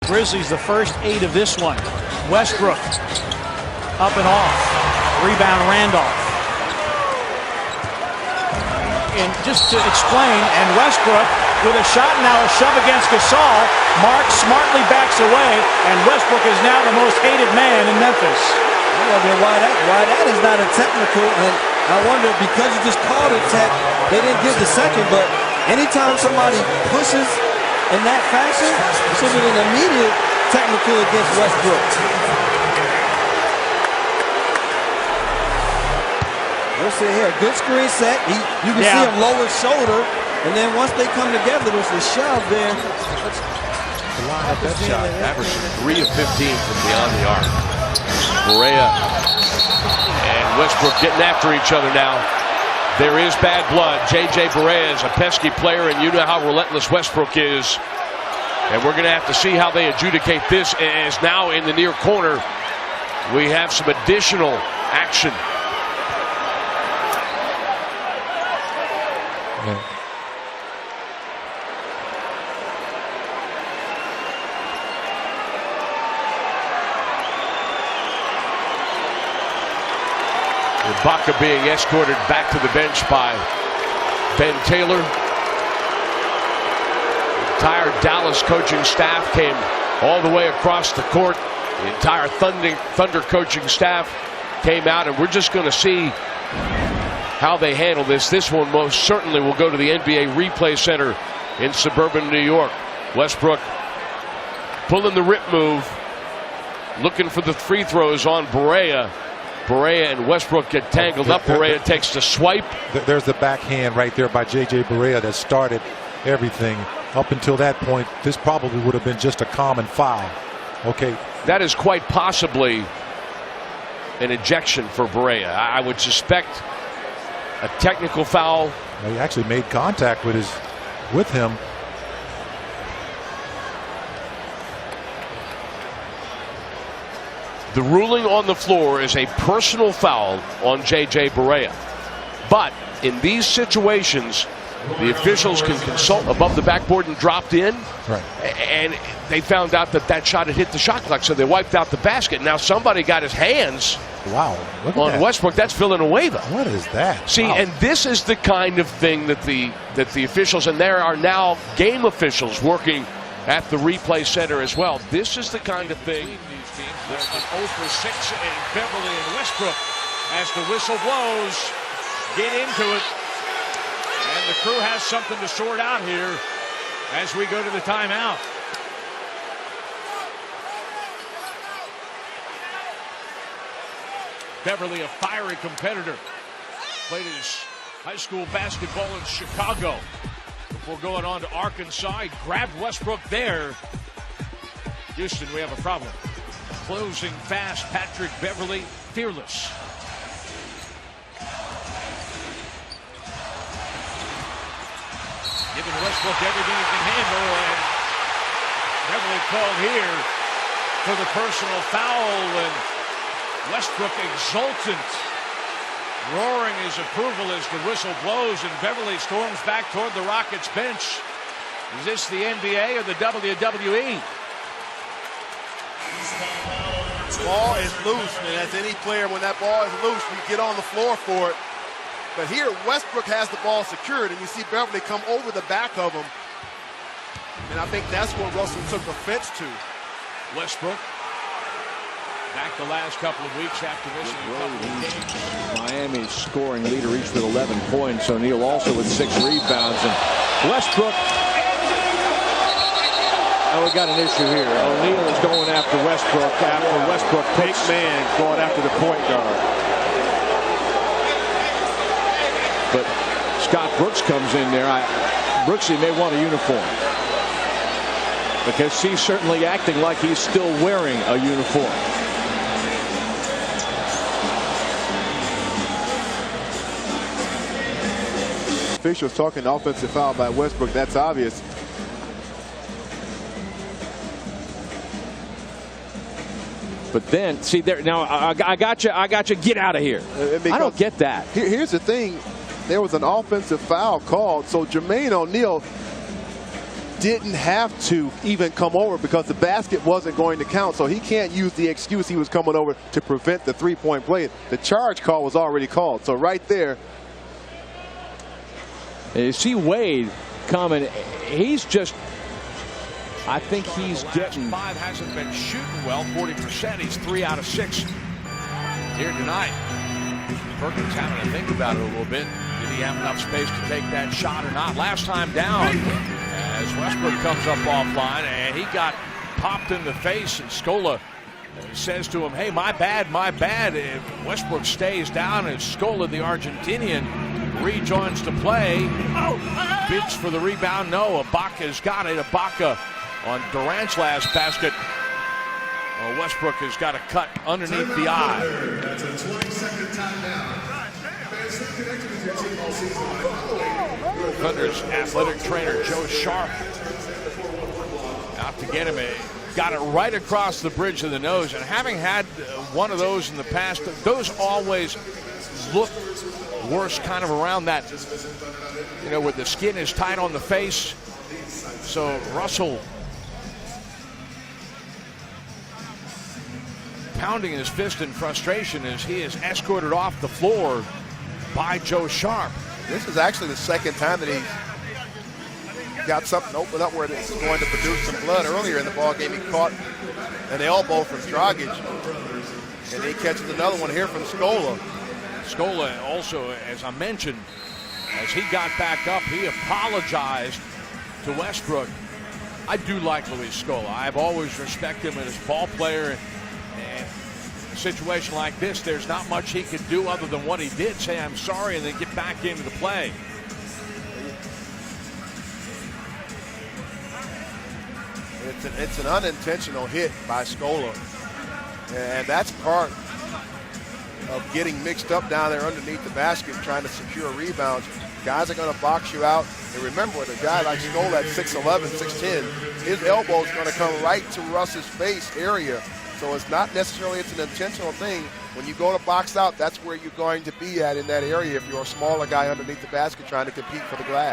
Grizzlies the first 8 of this one. Westbrook up and off. Rebound Randolph. And just to explain, and Westbrook with a shot now, a shove against Gasol. Mark smartly backs away, and Westbrook is now the most hated man in Memphis. I wonder why that is not a technical, and I wonder because you just called it tech, they didn't give the second, but anytime somebody pushes in that fashion, it should be an immediate technical against Westbrook. We'll see here, good screen set. You can see him lower his shoulder, and then once they come together, there's a shove there. That shot averaging 3 of 15 from beyond the arc. Barea and Westbrook getting after each other now. There is bad blood. J.J. Barea is a pesky player, and you know how relentless Westbrook is. And we're going to have to see how they adjudicate this, as now in the near corner we have some additional action. Ibaka being escorted back to the bench by Ben Taylor. The entire Dallas coaching staff came all the way across the court. The entire Thunder coaching staff came out, and we're just going to see how they handle this. This one most certainly will go to the NBA Replay Center in suburban New York. Westbrook pulling the rip move, looking for the free throws on Barea. Barea and Westbrook get tangled up. Barea takes the swipe. There's the backhand right there by J.J. Barea that started everything. Up until that point, this probably would have been just a common foul. Okay. That is quite possibly an ejection for Barea. I would suspect a technical foul. He actually made contact with him. The ruling on the floor is a personal foul on J.J. Barea. But in these situations, the officials can consult above the backboard and dropped in. Right. And they found out that shot had hit the shot clock, so they wiped out the basket. Now somebody got his hands on Westbrook. That's Villanueva. What is that? See, and this is the kind of thing that the officials, and there are now game officials working at the replay center as well. This is the kind of thing. An 0 for 6 in Beverly and Westbrook as the whistle blows. Get into it. And the crew has something to sort out here as we go to the timeout. Beverly, a fiery competitor, played his high school basketball in Chicago before going on to Arkansas. He grabbed Westbrook there. Houston, we have a problem. Closing fast, Patrick Beverly, fearless. Giving Westbrook everything he can handle, and Beverly called here for the personal foul, and Westbrook exultant, roaring his approval as the whistle blows, and Beverly storms back toward the Rockets bench. Is this the NBA or the WWE? Ball is loose, man. As any player, when that ball is loose, we get on the floor for it. But here, Westbrook has the ball secured, and you see Beverly come over the back of him. And I think that's what Russell took offense to. Westbrook back the last couple of weeks after missing a couple of games. Miami's scoring leader each with 11 points. O'Neal also with 6 rebounds. And Westbrook. Oh, we got an issue here. O'Neal is going after Westbrook after Westbrook Big man going after the point guard. But Scott Brooks comes in there. Brooksy may want a uniform, because he's certainly acting like he's still wearing a uniform. Officials talking offensive foul by Westbrook. That's obvious. But then, see there now. I got you. Get out of here. I don't get that. Here's the thing. There was an offensive foul called, so Jermaine O'Neal didn't have to even come over because the basket wasn't going to count. So he can't use the excuse he was coming over to prevent the three-point play. The charge call was already called. So right there. You see Wade coming. He's just, I think he's getting. Five hasn't been shooting well, 40%. He's 3 out of 6 here tonight. Perkins having to think about it a little bit. Did he have enough space to take that shot or not? Last time down, as Westbrook comes up offline, and he got popped in the face, and Scola says to him, hey, my bad, my bad. If Westbrook stays down, and Scola, the Argentinian, rejoins to play. Bids for the rebound. No, Ibaka's got it. Ibaka on Durant's last basket. Westbrook has got a cut underneath the eye. That's a 20-second timeout. Thunder's athletic trainer Joe Sharp out to get him. Got it right across the bridge of the nose. And having had one of those in the past, those always look worse kind of around that, you know, where the skin is tight on the face. So Russell pounding his fist in frustration as he is escorted off the floor by Joe Sharp. This is actually the second time that he got something open up where it's going to produce some blood. Earlier in the ball game, he caught an elbow from Dragic, and he catches another one here from Scola. Scola also, as I mentioned, as he got back up, he apologized to Westbrook. I do like Luis Scola. I've always respected him as a ball player. And a situation like this, there's not much he could do other than what he did, say I'm sorry, and then get back into the play. It's an unintentional hit by Scola, and that's part of getting mixed up down there underneath the basket trying to secure rebounds. Guys are going to box you out. And remember, with a guy like Scola at 6'11", 6'10", his elbow's going to come right to Russ's face area. So it's not necessarily it's an intentional thing. When you go to box out, that's where you're going to be at in that area if you're a smaller guy underneath the basket trying to compete for the glass.